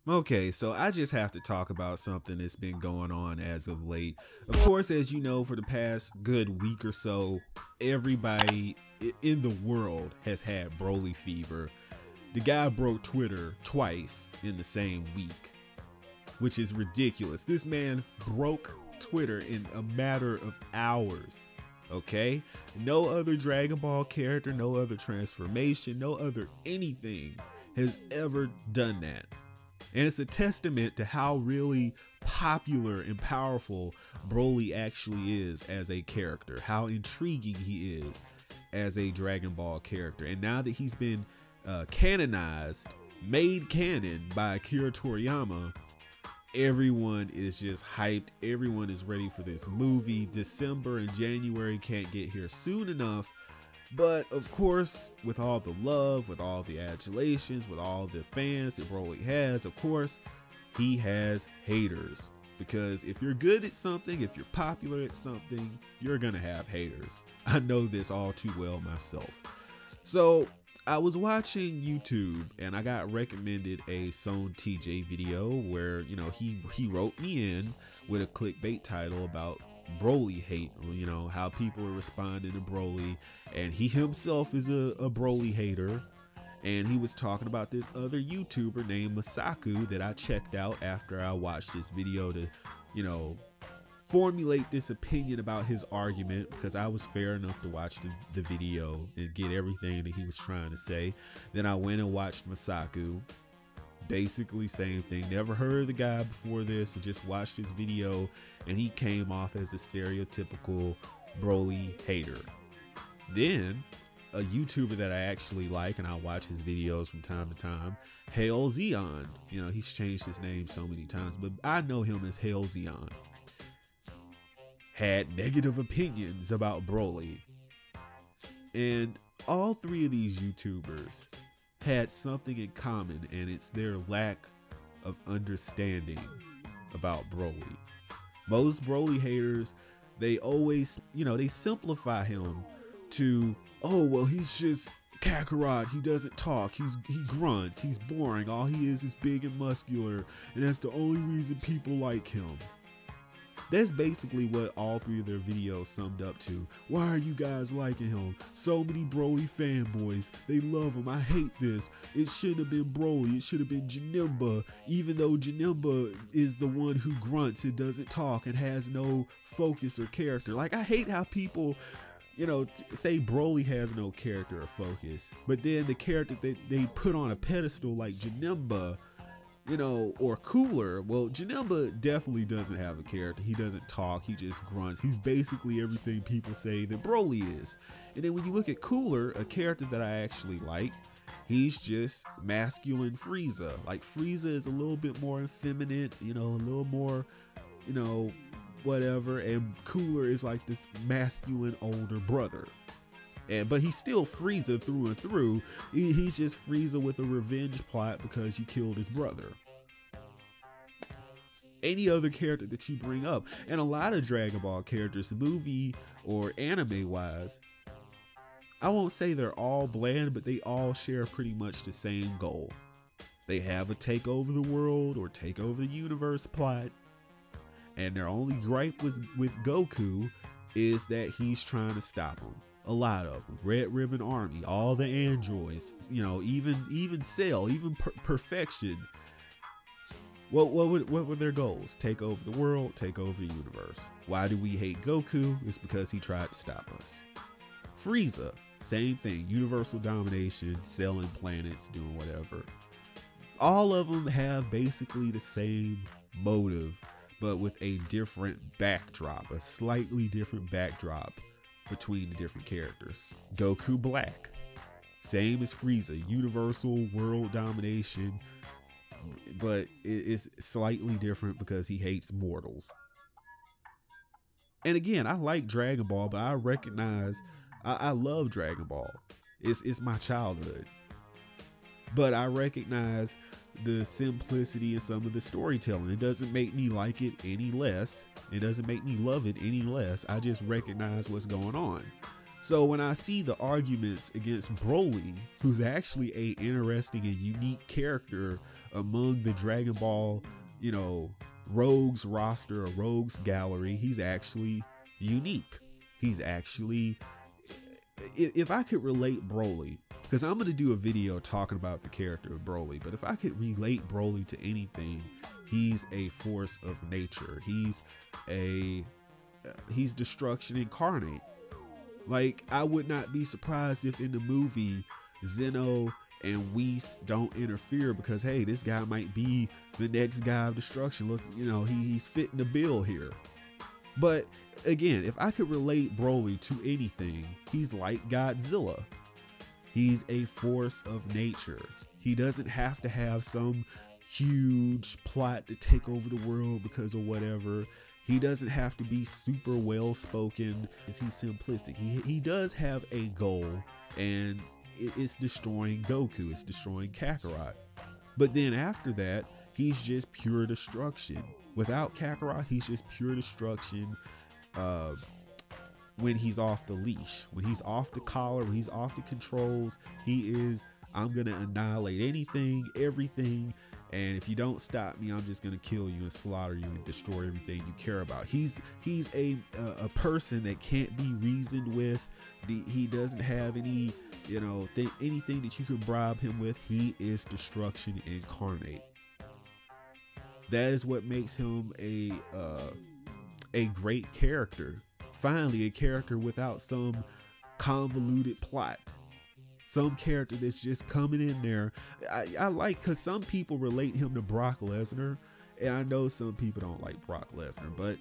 Okay, so I just have to talk about something that's been going on as of late. Of course, as you know, for the past good week or so, everybody in the world has had Broly fever. The guy broke Twitter twice in the same week, which is ridiculous. This man broke Twitter in a matter of hours. Okay? No other Dragon Ball character, no other transformation, no other anything has ever done that. And it's a testament to how really popular and powerful Broly actually is as a character, how intriguing he is as a Dragon Ball character. And now that he's been canonized, made canon by Akira Toriyama, everyone is just hyped. Everyone is ready for this movie. December and January can't get here soon enough. But of course, with all the love, with all the adulations, with all the fans that Broly has, of course, he has haters. Because if you're good at something, if you're popular at something, you're gonna have haters. I know this all too well myself. So I was watching YouTube and I got recommended a Son TJ video where, you know, he wrote me in with a clickbait title about Broly hate, you know, how people are responding to Broly, and he himself is a Broly hater. And he was talking about this other YouTuber named Masaku that I checked out after I watched this video to, you know, formulate this opinion about his argument, because I was fair enough to watch the video and get everything that he was trying to say. Then I went and watched Masaku. Basically same thing, never heard of the guy before this, and just watched his video, and he came off as a stereotypical Broly hater. Then a YouTuber that I actually like and I watch his videos from time to time, Hail Zeon, you know, he's changed his name so many times, but I know him as Hail Zeon, had negative opinions about Broly. And all three of these YouTubers had something in common, and it's their lack of understanding about Broly. Most Broly haters, they always, you know, they simplify him to, oh, well, he's just Kakarot, he doesn't talk, he grunts, he's boring, all he is big and muscular, and that's the only reason people like him. That's basically what all three of their videos summed up to. Why are you guys liking him? So many Broly fanboys. They love him. I hate this. It shouldn't have been Broly. It should have been Janemba. Even though Janemba is the one who grunts and doesn't talk and has no focus or character. Like, I hate how people, you know, say Broly has no character or focus. But then the character that they put on a pedestal like Janemba, you know, or Cooler. Well, Janemba definitely doesn't have a character. He doesn't talk, he just grunts. He's basically everything people say that Broly is. And then when you look at Cooler, a character that I actually like, he's just masculine Frieza. Like, Frieza is a little bit more effeminate, you know, a little more, you know, whatever. And Cooler is like this masculine older brother. But he's still Frieza through and through. He's just Frieza with a revenge plot because you killed his brother. Any other character that you bring up, and a lot of Dragon Ball characters, movie or anime wise, I won't say they're all bland, but they all share pretty much the same goal. They have a take over the world or take over the universe plot, and their only gripe with Goku is that he's trying to stop him. A lot of them. Red Ribbon Army, all the androids, you know, even Cell, even Perfection. What were their goals? Take over the world, take over the universe. Why do we hate Goku? It's because he tried to stop us. Frieza, same thing. Universal domination, selling planets, doing whatever. All of them have basically the same motive, but with a different backdrop, a slightly different backdrop between the different characters. Goku Black, same as Frieza, universal world domination, but it's slightly different because he hates mortals. And again, I like Dragon Ball, but I recognize I love Dragon Ball. It's my childhood. But I recognize the simplicity in some of the storytelling. It doesn't make me like it any less. It doesn't make me love it any less. I just recognize what's going on. So when I see the arguments against Broly, who's actually a interesting and unique character among the Dragon Ball, Rogues roster or Rogues gallery, he's actually unique. He's actually, if I could relate Broly, because I'm going to do a video talking about the character of Broly, but if I could relate Broly to anything, he's a force of nature. He's destruction incarnate. Like, I would not be surprised if in the movie Zeno and Whis don't interfere, because hey, this guy might be the next guy of destruction. Look, he's fitting the bill here. But again, if I could relate Broly to anything, he's like Godzilla. He's a force of nature. He doesn't have to have some huge plot to take over the world because of whatever. He doesn't have to be super well spoken. He's simplistic. He does have a goal, and it's destroying Goku. It's destroying Kakarot. But then after that, he's just pure destruction. Without Kakarot, he's just pure destruction. When he's off the leash, when he's off the collar, when he's off the controls, he is, I'm gonna annihilate anything, everything, and if you don't stop me, I'm just gonna kill you and slaughter you and destroy everything you care about. He's a person that can't be reasoned with. He doesn't have any, anything that you can bribe him with. He is destruction incarnate. That is what makes him a great character. Finally, a character without some convoluted plot. Some character that's just coming in there. I like, because some people relate him to Brock Lesnar, and I know some people don't like Brock Lesnar, but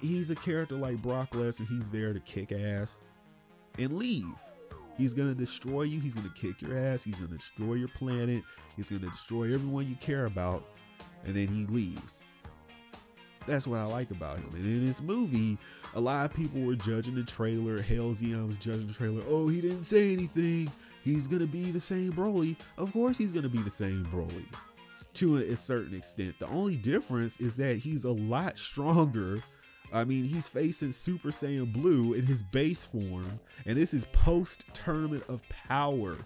he's a character like Brock Lesnar. He's there to kick ass and leave. He's going to destroy you. He's going to kick your ass. He's going to destroy your planet. He's going to destroy everyone you care about, and then he leaves. That's what I like about him. And in this movie, a lot of people were judging the trailer. Hell Zeon was judging the trailer. Oh, he didn't say anything. He's going to be the same Broly. Of course he's going to be the same Broly to a certain extent. The only difference is that he's a lot stronger. I mean, he's facing Super Saiyan Blue in his base form. And this is post-Tournament of Power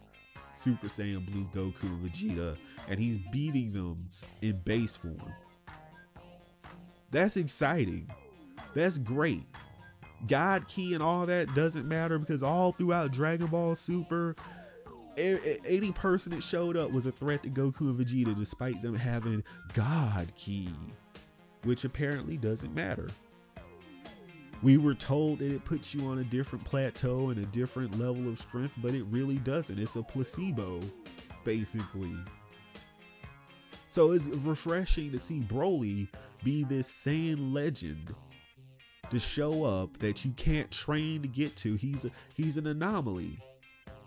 Super Saiyan Blue Goku and Vegeta. And he's beating them in base form. That's exciting. That's great. God Key and all that doesn't matter, because all throughout Dragon Ball Super, any person that showed up was a threat to Goku and Vegeta, despite them having God Key, which apparently doesn't matter. We were told that it puts you on a different plateau and a different level of strength, but it really doesn't. It's a placebo, basically. So it's refreshing to see Broly be this Saiyan legend to show up that you can't train to get to. He's an anomaly.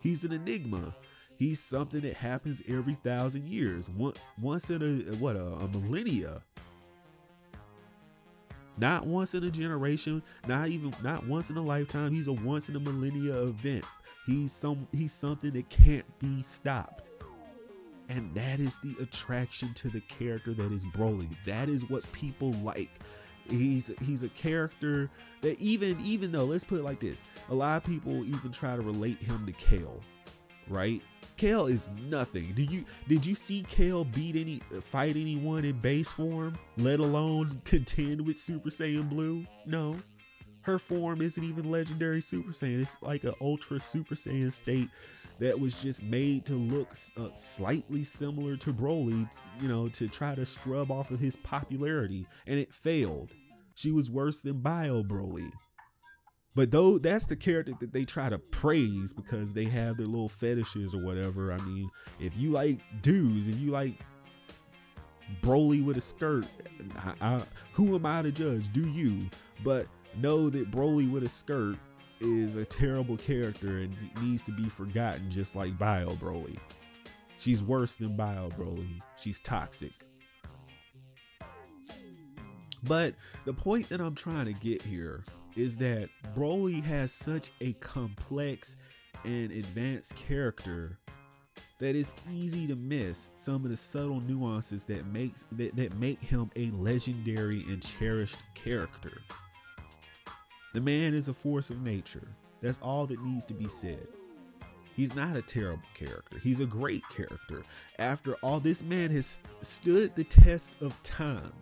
He's an enigma. He's something that happens every 1,000 years. Once in a millennia. Not once in a generation, not once in a lifetime. He's a once in a millennia event. He's something that can't be stopped. And that is the attraction to the character that is Broly. That is what people like. He's a character that even though, let's put it like this, a lot of people even try to relate him to Kale, right? Kale is nothing. Did you see Kale fight anyone in base form, let alone contend with Super Saiyan Blue? No. Her form isn't even legendary Super Saiyan. It's like an ultra Super Saiyan state that was just made to look slightly similar to Broly, to try to scrub off of his popularity, and it failed. She was worse than Bio Broly. But though that's the character that they try to praise because they have their little fetishes or whatever. I mean, if you like dudes, if you like Broly with a skirt, who am I to judge? Do you? But know that Broly with a skirt is a terrible character and needs to be forgotten, just like Bio Broly. She's worse than Bio Broly. She's toxic. But the point that I'm trying to get here is that Broly has such a complex and advanced character that it's easy to miss some of the subtle nuances that make him a legendary and cherished character. The man is a force of nature. That's all that needs to be said. He's not a terrible character. He's a great character. After all, this man has stood the test of time.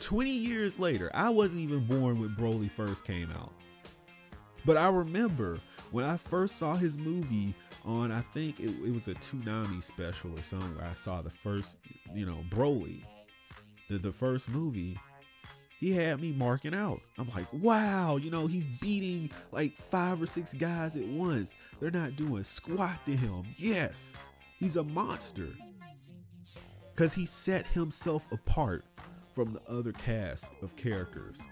20 years later, I wasn't even born when Broly first came out. But I remember when I first saw his movie on, I think it was a Toonami special or somewhere. I saw the first, Broly, the first movie. He had me marking out. I'm like, wow, he's beating like 5 or 6 guys at once. They're not doing squat to him. Yes, he's a monster. Because he set himself apart from the other cast of characters.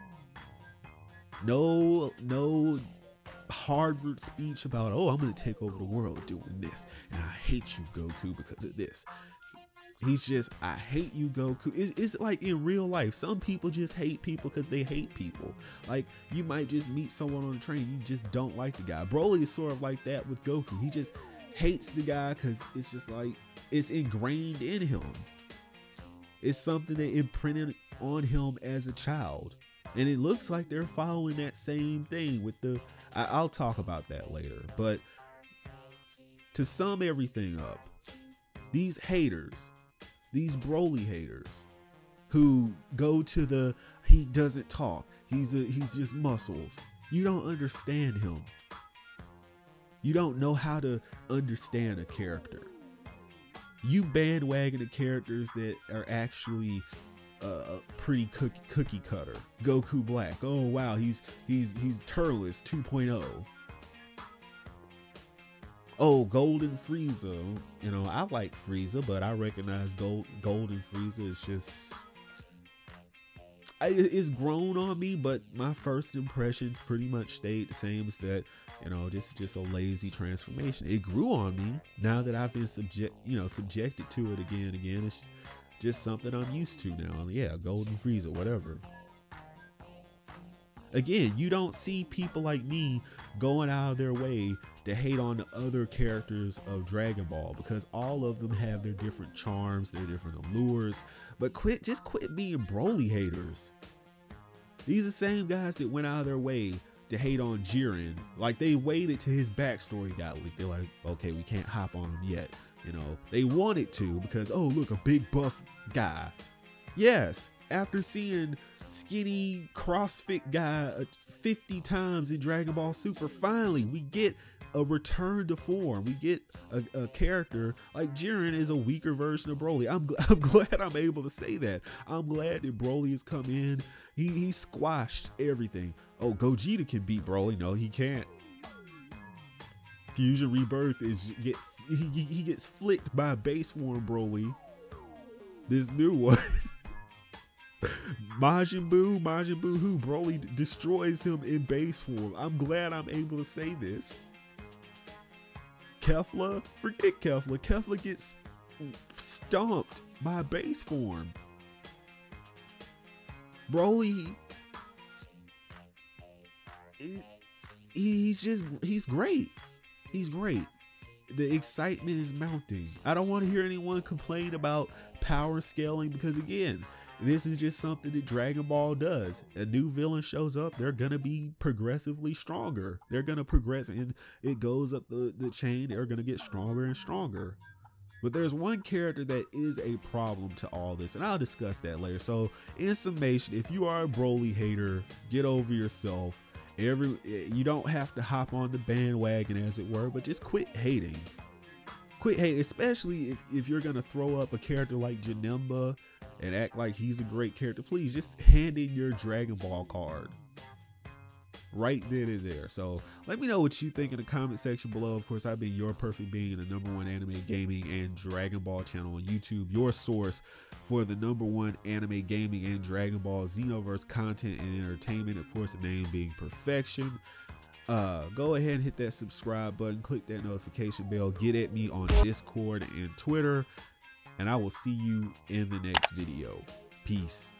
No Harvard speech about, oh, I'm going to take over the world doing this. And I hate you, Goku, because of this. He's just, I hate you, Goku. It's like in real life. Some people just hate people because they hate people. Like, you might just meet someone on the train. You just don't like the guy. Broly is sort of like that with Goku. He just hates the guy because it's just like, it's ingrained in him. It's something that imprinted on him as a child. And it looks like they're following that same thing with I'll talk about that later. But to sum everything up, these haters, these Broly haters who go to he doesn't talk, he's just muscles. You don't understand him. You don't know how to understand a character. You bandwagon the characters that are actually pretty cookie cutter. Goku Black. Oh wow, he's Turles 2.0. Oh, Golden Frieza. I like Frieza, but I recognize Golden Frieza is just, it's grown on me, but my first impressions pretty much stayed the same as that. Just a lazy transformation. It grew on me now that I've been subjected to it again and again. It's just something I'm used to now. Yeah, Golden Frieza, whatever. Again, you don't see people like me going out of their way to hate on the other characters of Dragon Ball, because all of them have their different charms, their different allures. But just quit being Broly haters. These are the same guys that went out of their way to hate on Jiren. Like, they waited till his backstory got leaked. They're like, okay, we can't hop on him yet. They wanted to because, oh, look, a big buff guy. Yes, after seeing skinny CrossFit guy 50 times in Dragon Ball Super, finally we get a return to form. We get a character like Jiren is a weaker version of Broly. I'm glad I'm able to say that. I'm glad that Broly has come in. He squashed everything. Oh, Gogeta can beat Broly. No, he can't. Fusion Rebirth he gets flicked by base form Broly. This new one. Majin Buu who Broly destroys him in base form. I'm glad I'm able to say this. Kefla, forget Kefla. Kefla gets stomped by base form. Broly, he's great. He's great. The excitement is mounting. I don't want to hear anyone complain about power scaling, because again, this is just something that Dragon Ball does. A new villain shows up, they're gonna be progressively stronger. They're gonna progress, and it goes up the chain. They're gonna get stronger and stronger. But there's one character that is a problem to all this, and I'll discuss that later. So in summation, if you are a Broly hater, get over yourself. You don't have to hop on the bandwagon, as it were, but just quit hating. Quit hating, especially if you're gonna throw up a character like Janemba and act like he's a great character. Please just hand in your Dragon Ball card right then and there. So let me know what you think in the comment section below. Of course, I've been your perfect being, the #1 anime gaming and Dragon Ball channel on YouTube, your source for the #1 anime gaming and Dragon Ball Xenoverse content and entertainment. Of course, the name being perfection. Go ahead and hit that subscribe button, click that notification bell, get at me on Discord and Twitter, and I will see you in the next video. Peace.